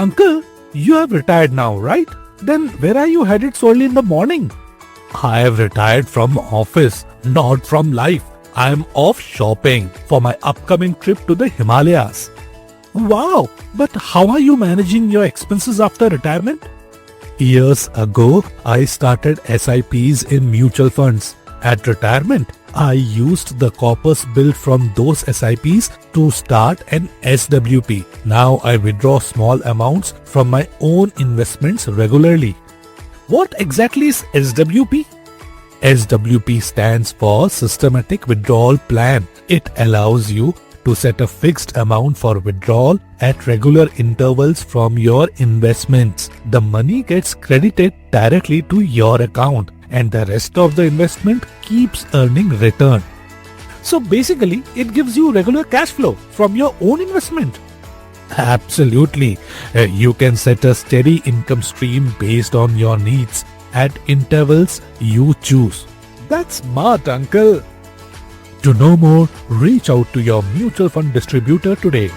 Uncle, you have retired now, right? Then where are you headed so early in the morning? I have retired from office, not from life. I am off shopping for my upcoming trip to the Himalayas. Wow, but how are you managing your expenses after retirement? Years ago, I started SIPs in mutual funds. At retirement, I used the corpus built from those SIPs to start an SWP. Now I withdraw small amounts from my own investments regularly. What exactly is SWP? SWP stands for Systematic Withdrawal Plan. It allows you to set a fixed amount for withdrawal at regular intervals from your investments. The money gets credited directly to your account and the rest of the investment keeps earning return. So basically, it gives you regular cash flow from your own investment. Absolutely. You can set a steady income stream based on your needs at intervals you choose. That's smart, uncle. To know more, reach out to your mutual fund distributor today.